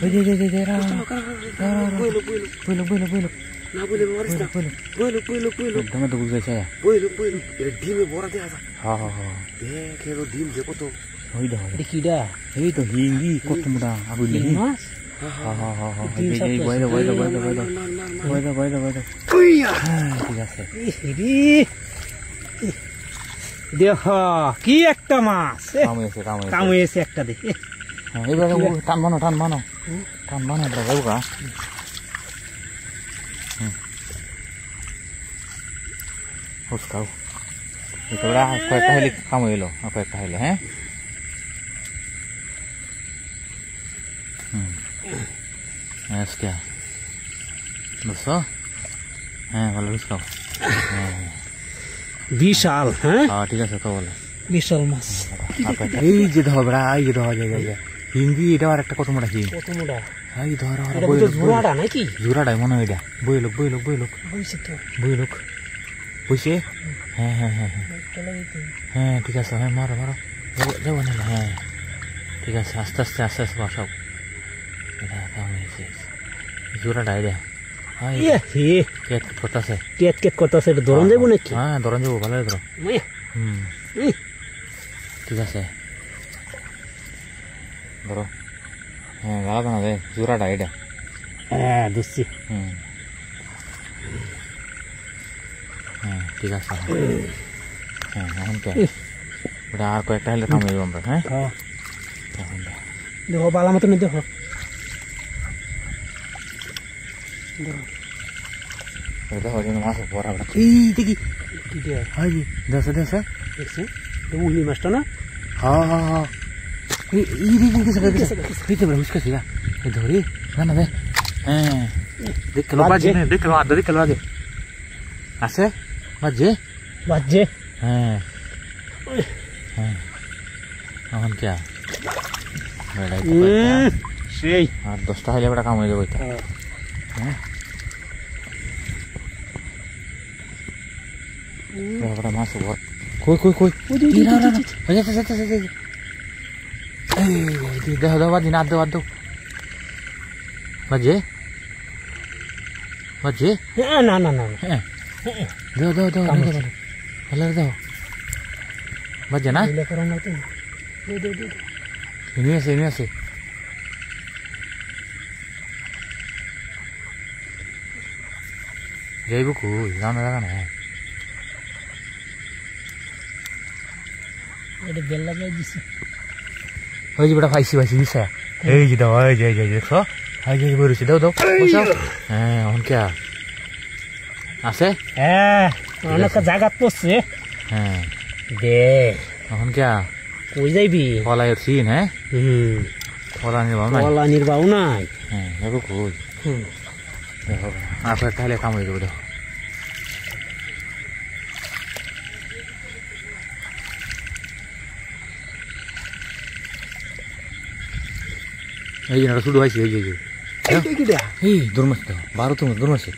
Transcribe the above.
ওই যে বইলো না বলে মারিস না বইলো তুমি তো বুঝাইছে বইলো এর ডিমে ভরা দেখা যায় হ্যাঁ দেখ এর ডিম যে কত ওই দেখো দেখিডা এই তো হিঙ্গি কত মোটা আগুলি মাছ এই বইলো ঠিক আছে দেখ কি একটা মাছ কামড়েছে একটা দেখে এইবার টান বানো এটা যাবো গা হুসকাও এটা কয়েকটা হইলে কামড়িলো কয়েকটা হইলে হ্যাঁ আজকে বুঝছো হ্যাঁ ভালো হুসকাও বিশাল হ্যাঁ ঠিক আছে তো বলে বিশাল মাছ এই যে ধর বেড়া এই যে ধর যায় হিন্দি এটা আর একটা কত মোটা হিং কত মোটা এই ধর জোড়াটা নাকি জোড়াটাই মনে হয় এটা বইলোক বুঝছে হ্যাঁ ঠিক আছে হ্যাঁ মারো যাবো না হ্যাঁ ঠিক আছে আস্তে আস্তে বসাও এটা কামড়েছে জোড়াটা এটা কেট করতেছে এটা ধরন যাবো নাকি হ্যাঁ ধরন যাবো ভালো ধরো ঠিক আছে ধরো হ্যাঁ গালাতো না জোড়াটা এটা হ্যাঁ দিচ্ছি হ্যাঁ ঠিক আছে হ্যাঁ এখন তো ওটা আর কয়েকটা হলে কামড়ে দেবো আমরা হ্যাঁ দেখো বালা মতো নেই দেখো দেখো মাছ পড়া এই দেখি হয় জি দেখছে দেখছি উলি মাছটা না হ্যাঁ হুসকাছি ধরি না দে হ্যাঁ দেখলো বাজে আছে বাজে হ্যাঁ এখন কে সেই আর 10টা হইলে বেটা কাম হয়ে যাবো হ্যাঁ মাছ কই দেখো বাজি না বাদ দাও বাজে না হ্যাঁ দাও ভালো দাও বাজে না এনে আছে যাইব কই জানা জায়গা না এটা বেলা দিছে ওই যে বেটা পাইছি দিছে এই যে দাও এই যে দেখছো এই যে বইরছি দাও হ্যাঁ এখন কে আছে অনেক জায়গা পড়ছে হ্যাঁ দে এখন কে কই যাইবি পলাইয়ের সিন হ্যাঁ পলা নির্বাহ নাই হ্যাঁ যাবো কই দেখো আর তাহলে কাম হয়ে যাবো দেখো এই যে শুরু হয়েছে এই দৌড় মারছে 12 তো দৌড় মারছে